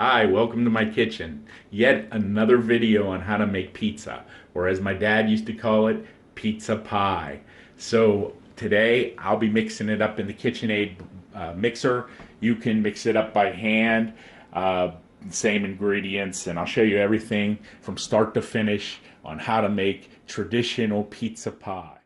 Hi, welcome to my kitchen. Yet another video on how to make pizza, or as my dad used to call it, pizza pie. So today I'll be mixing it up in the KitchenAid mixer. You can mix it up by hand, uh, same ingredients, and I'll show you everything from start to finish on how to make traditional pizza pie.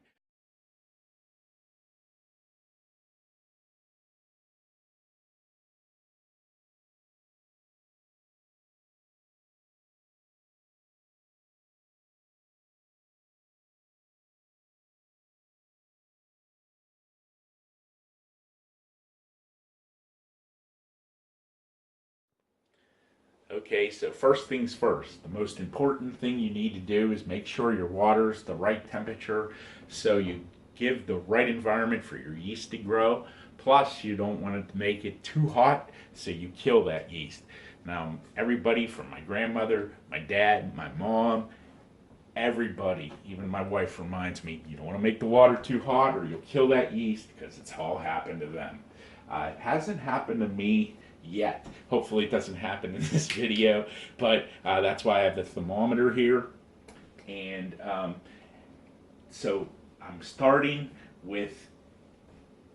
Okay, so first things first, the most important thing you need to do is make sure your water's the right temperature so you give the right environment for your yeast to grow. Plus, you don't want to make it too hot so you kill that yeast. Now, everybody from my grandmother, my dad, my mom, everybody, even my wife reminds me, you don't want to make the water too hot or you'll kill that yeast because it's all happened to them. It hasn't happened to me yet. Hopefully it doesn't happen in this video, but that's why I have the thermometer here. And so I'm starting with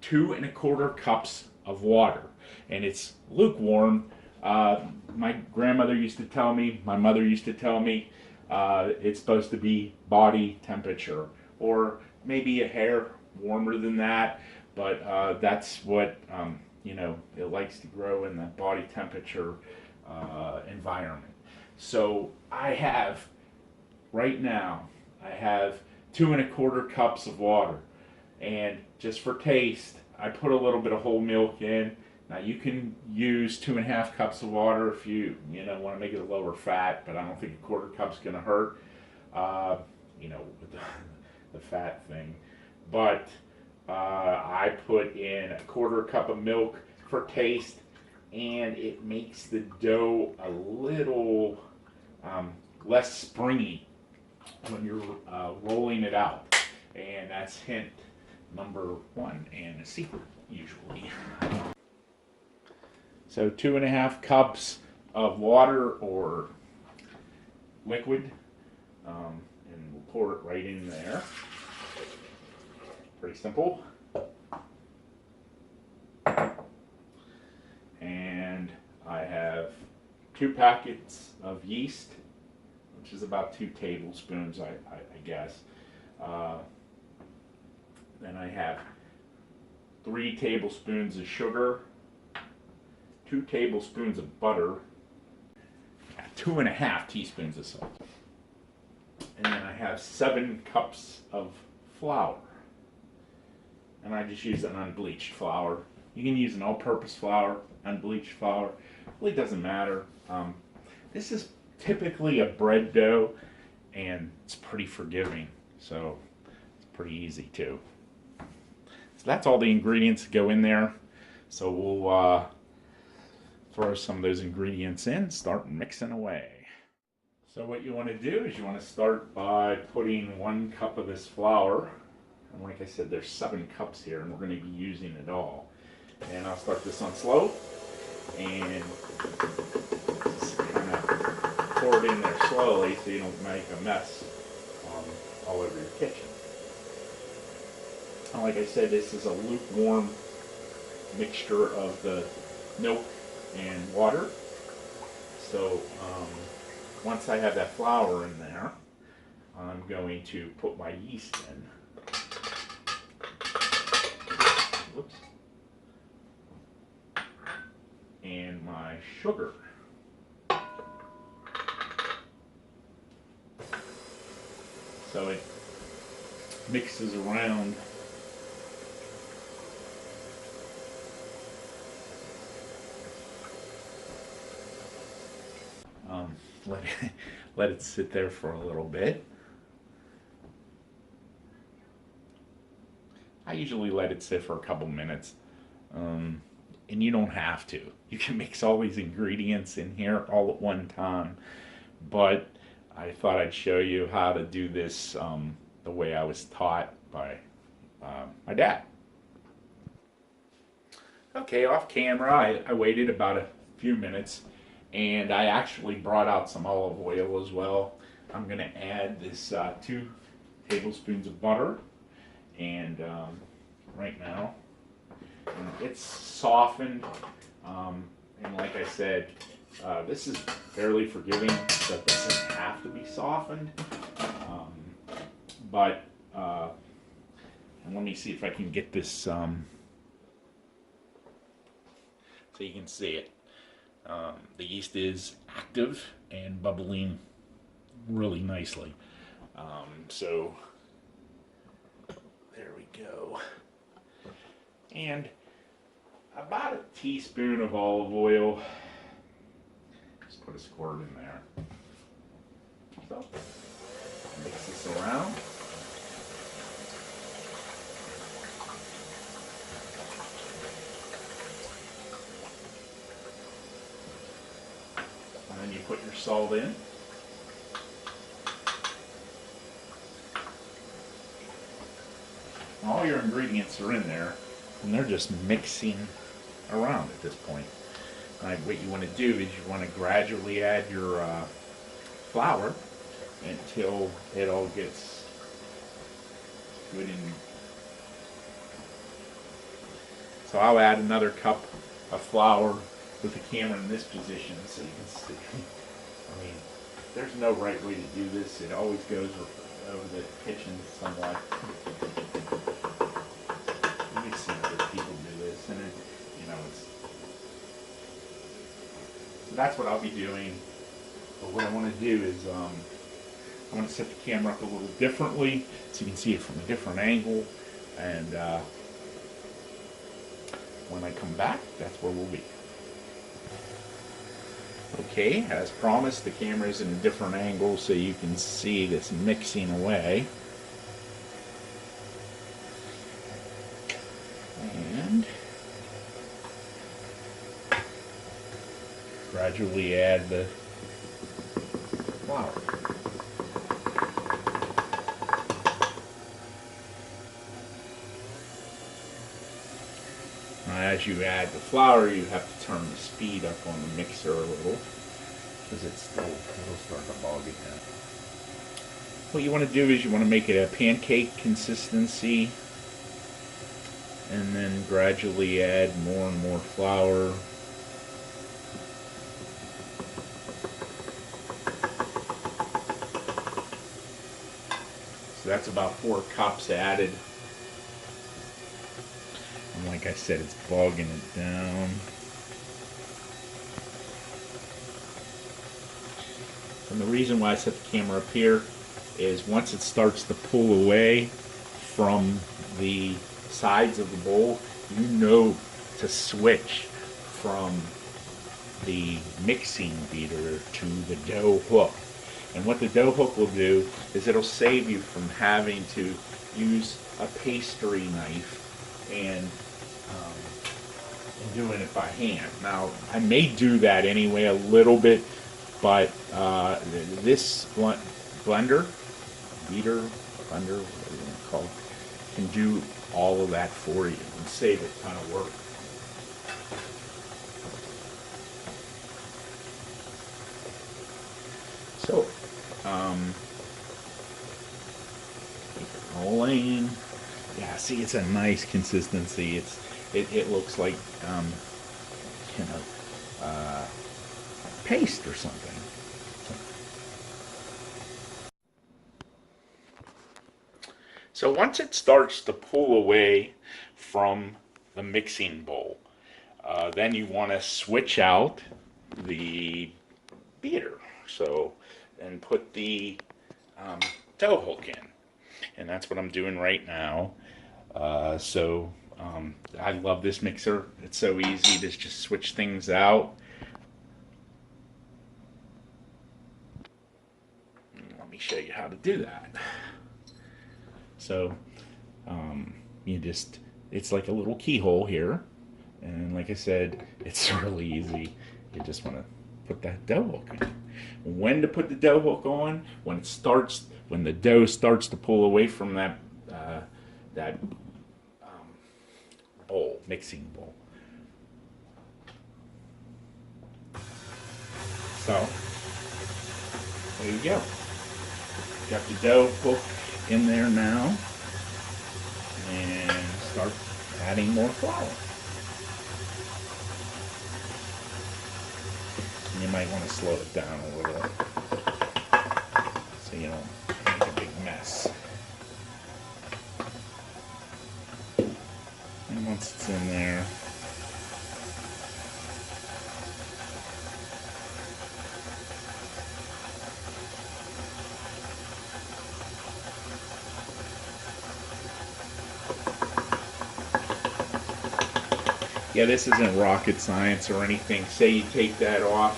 2¼ cups of water, and it's lukewarm. My grandmother used to tell me, my mother used to tell me, it's supposed to be body temperature, or maybe a hair warmer than that, but that's what it likes to grow in that body temperature environment. So right now, I have 2¼ cups of water. And just for taste, I put a little bit of whole milk in. Now you can use 2½ cups of water if want to make it a lower fat, but I don't think 1/4 cup's gonna hurt. With the fat thing. But I put in 1/4 cup of milk for taste, and it makes the dough a little less springy when you're rolling it out. And that's hint number one, and a secret usually. So 2½ cups of water or liquid, and we'll pour it right in there. Pretty simple. And I have 2 packets of yeast, which is about 2 tablespoons, I guess. Then I have 3 tablespoons of sugar, 2 tablespoons of butter, 2½ teaspoons of salt. And then I have 7 cups of flour. And I just use an unbleached flour. You can use an all-purpose flour, unbleached flour. It really doesn't matter. This is typically a bread dough, and it's pretty forgiving, so it's pretty easy too. So that's all the ingredients that go in there. So we'll throw some of those ingredients in, start mixing away. So what you want to do is you want to start by putting 1 cup of this flour. And like I said, there's 7 cups here, and we're going to be using it all. And I'll start this on slow, and just kind of pour it in there slowly so you don't make a mess all over your kitchen. And like I said, this is a lukewarm mixture of the milk and water. So once I have that flour in there, I'm going to put my yeast in. Whoops. And my sugar. So it mixes around. Let it sit there for a little bit. I usually let it sit for a couple minutes, and you don't have to. You can mix all these ingredients in here all at one time, but I thought I'd show you how to do this the way I was taught by my dad. Okay, off camera, I waited about a few minutes, And I actually brought out some olive oil as well. I'm going to add this 2 tablespoons of butter. And right now, it's softened. And like I said, this is fairly forgiving, so it doesn't have to be softened. But and let me see if I can get this so you can see it. The yeast is active and bubbling really nicely. So there we go. And about a teaspoon of olive oil. Just put a squirt in there. So mix this around. And then you put your salt in. All your ingredients are in there, and they're just mixing around at this point. What you want to do is you want to gradually add your flour until it all gets good and. So I'll add another cup of flour with the camera in this position so you can see. I mean, there's no right way to do this. It always goes over the kitchen somewhat. You've seen other people do this, and it, it's. So that's what I'll be doing. But what I want to do is I want to set the camera up a little differently so you can see it from a different angle, and when I come back, that's where we'll be. Okay, as promised, the camera is in a different angle so you can see this mixing away. And gradually add the flour. Now, as you add the flour, you have to turn the speed up on the mixer a little because it'll start to bog again. What you want to do is you want to make it a pancake consistency, and then gradually add more and more flour. So that's about 4 cups added. And like I said, it's bogging it down. And the reason why I set the camera up here is once it starts to pull away from the sides of the bowl, you know to switch from the mixing beater to the dough hook. And what the dough hook will do is it'll save you from having to use a pastry knife and doing it by hand. Now, I may do that anyway a little bit, but this blender, beater, blender, whatever you want to call it, can do all of that for you and save a ton of work. So, keep it rolling. Yeah, see, it's a nice consistency. It looks like paste or something. So once it starts to pull away from the mixing bowl, then you want to switch out the beater. So, and put the dough hook in. And that's what I'm doing right now. I love this mixer. It's so easy to just switch things out. Let me show you how to do that. So it's like a little keyhole here, and like I said, it's really easy. You just want to put that dough hook in. When to put the dough hook on? When the dough starts to pull away from that bowl, mixing bowl. So there you go. Got the dough hook in there now, and start adding more flour. And you might want to slow it down a little so you don't make a big mess. And once it's in there, yeah, this isn't rocket science or anything. Say you take that off,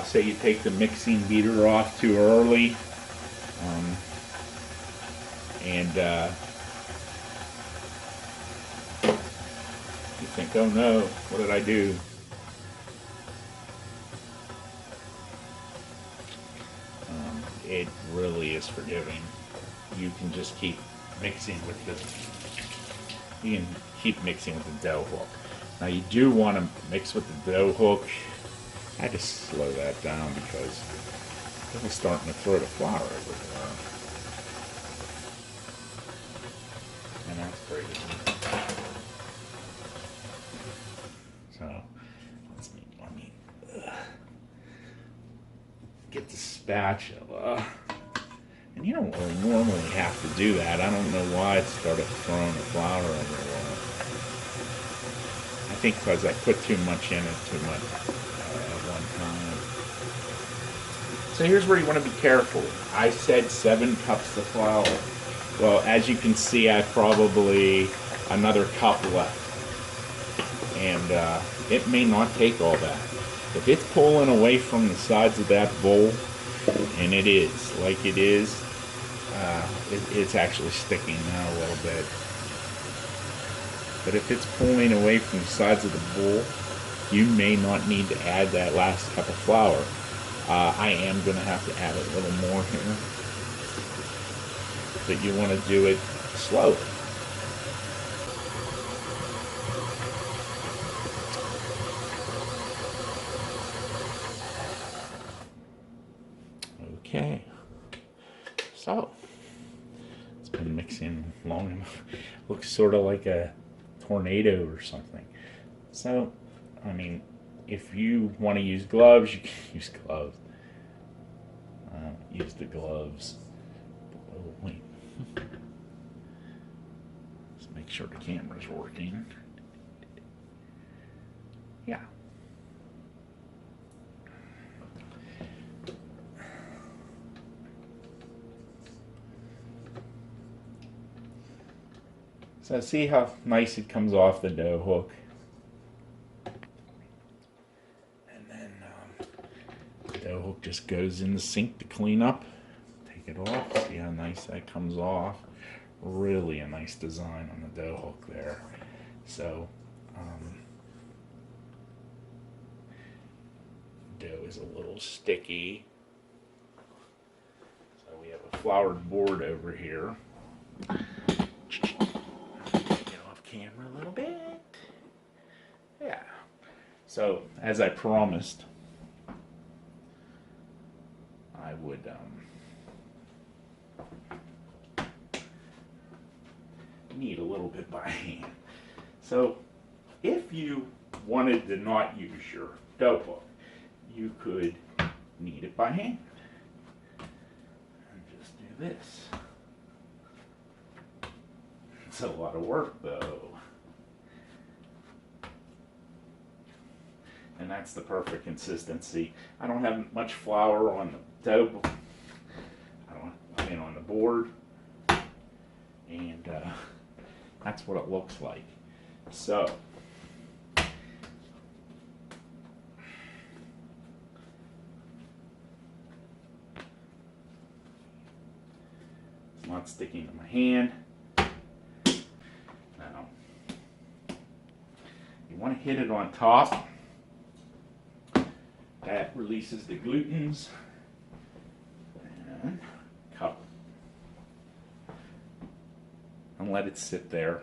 say you take the mixing beater off too early, and you think, oh no, what did I do? It really is forgiving. You can just keep mixing with you can keep mixing with the dough hook. Now you do want to mix with the dough hook. I just slow that down because it's starting to throw the flour everywhere. And that's crazy. So let me get the spatula. And you don't really normally have to do that. I don't know why it started throwing the flour everywhere. I think because I put too much in it too much at one time. So here's where you want to be careful. I said 7 cups of flour. Well, as you can see, I have probably another cup left. And it may not take all that. If it's pulling away from the sides of that bowl, and it is, like it is, it's actually sticking now a little bit. But if it's pulling away from the sides of the bowl, you may not need to add that last cup of flour. I am going to have to add a little more here. But you want to do it slowly. Okay, so it's been mixing long enough. Looks sort of like a tornado or something. So, I mean, if you want to use gloves, you can use gloves. Use the gloves. Oh, wait. Let's make sure the camera's working. Yeah. So see how nice it comes off the dough hook. And then the dough hook just goes in the sink to clean up. Take it off. See how nice that comes off. Really a nice design on the dough hook there. So dough is a little sticky. So we have a floured board over here. Camera a little bit. Yeah. So, as I promised, I would knead a little bit by hand. So, if you wanted to not use your dough hook, you could knead it by hand. And just do this. It's a lot of work though. And that's the perfect consistency. I don't have much flour on the dough. I mean on the board. And that's what it looks like. So it's not sticking to my hand. You want to hit it on top. That releases the glutens. And cup. And let it sit there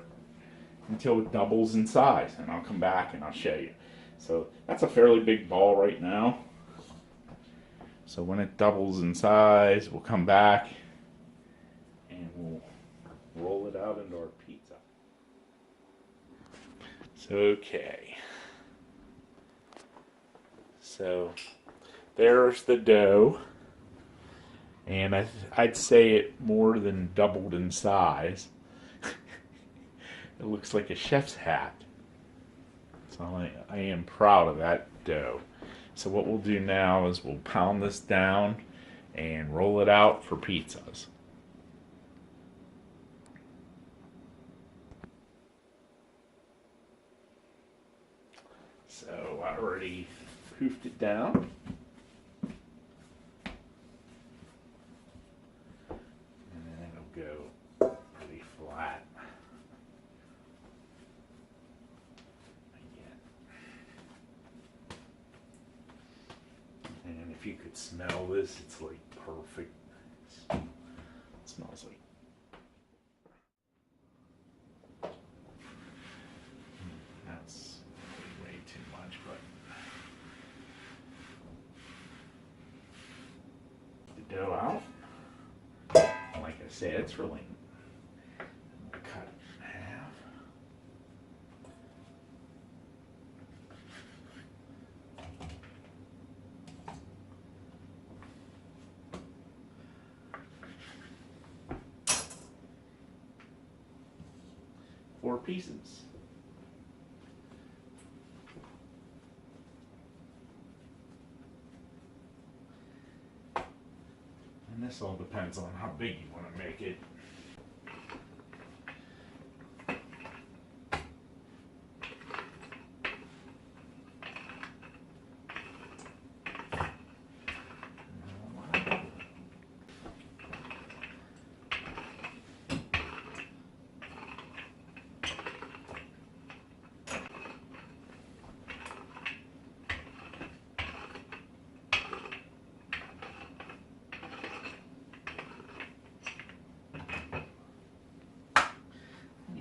until it doubles in size. And I'll come back and I'll show you. So that's a fairly big ball right now. So when it doubles in size, we'll come back and we'll roll it out into our pizza. So, okay. So there's the dough. And I'd say it more than doubled in size. It looks like a chef's hat. So I am proud of that dough. So what we'll do now is we'll pound this down and roll it out for pizzas. So I already poofed it down. And then it'll go pretty flat. And if you could smell this, it's like perfect. It smells like. That's way too much, but the dough out. Like I said, it's really. Cut it in half. Four pieces. And this all depends on how big you want to make it.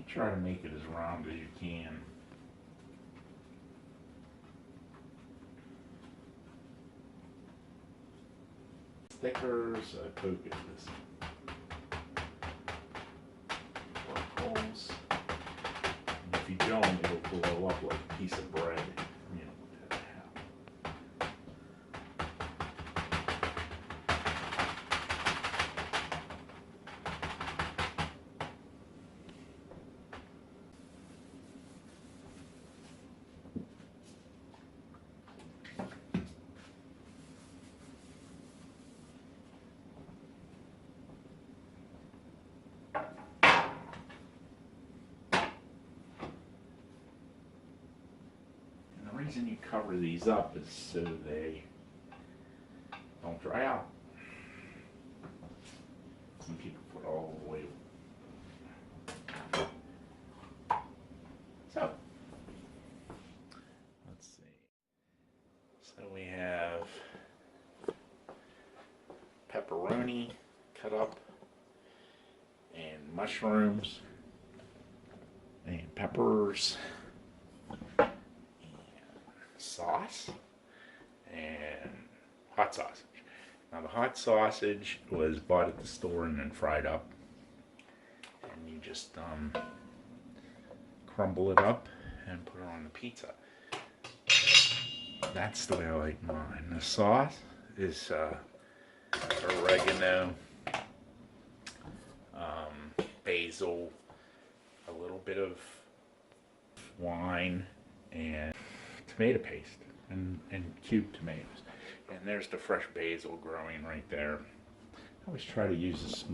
Try to make it as round as you can. Stickers, poke at this. Holes. And if you don't, it'll blow up like a piece of bread. You know what that happens. The reason you cover these up is so they don't dry out. Some people put all the way. So, let's see. So we have pepperoni cut up, and mushrooms, and peppers, sauce, and hot sausage. Now the hot sausage was bought at the store and then fried up, and you just crumble it up and put it on the pizza. That's the way I like mine. The sauce is oregano, basil, a little bit of wine, and tomato paste and cubed tomatoes. And there's the fresh basil growing right there. I always try to use as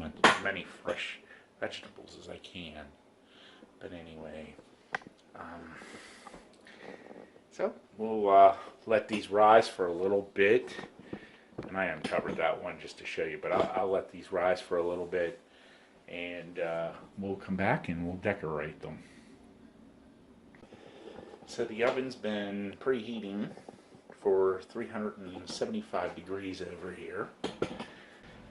many fresh vegetables as I can. But anyway, so we'll let these rise for a little bit. And I uncovered that one just to show you, but I'll let these rise for a little bit, and we'll come back and we'll decorate them. So the oven's been preheating for 375 degrees over here.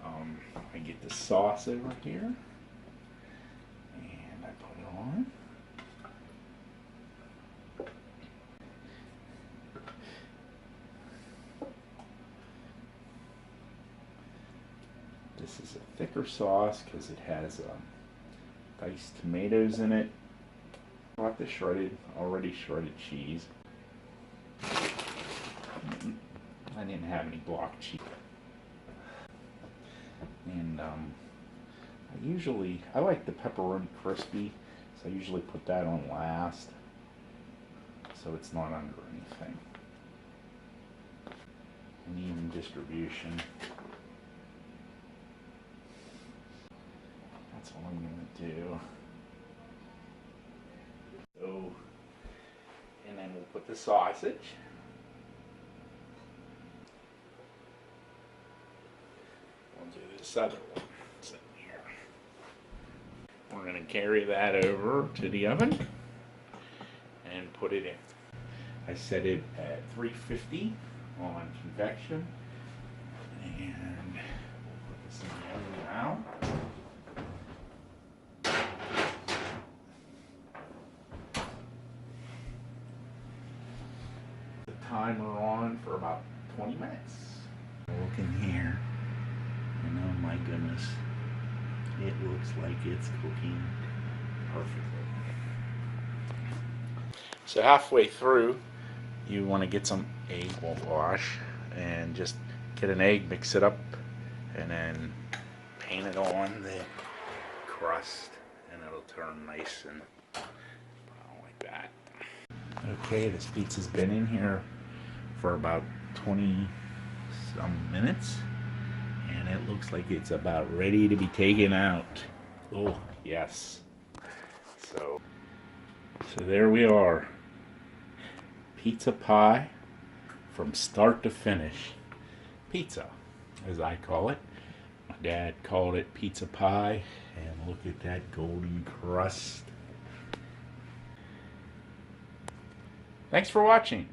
I get the sauce over here, and I put it on. This is a thicker sauce because it has diced tomatoes in it. I bought the already shredded cheese. I didn't have any block cheese. And I like the pepperoni crispy, so I usually put that on last, so it's not under anything. An even distribution. That's what I'm gonna do. So, and then we'll put the sausage. We'll do this other one. Sitting here. We're gonna carry that over to the oven and put it in. I set it at 350 on convection, and we'll put this in the oven now. The timer on for about 20 minutes. Look in here, and oh my goodness, it looks like it's cooking perfectly. So halfway through, you want to get some egg wash and just get an egg, mix it up, and then paint it on the crust, and it'll turn nice and brown like that. Okay, this pizza's been in here for about 20 some minutes, and it looks like it's about ready to be taken out. Oh yes. So there we are. Pizza pie from start to finish. Pizza, as I call it. My dad called it pizza pie, and look at that golden crust. Thanks for watching.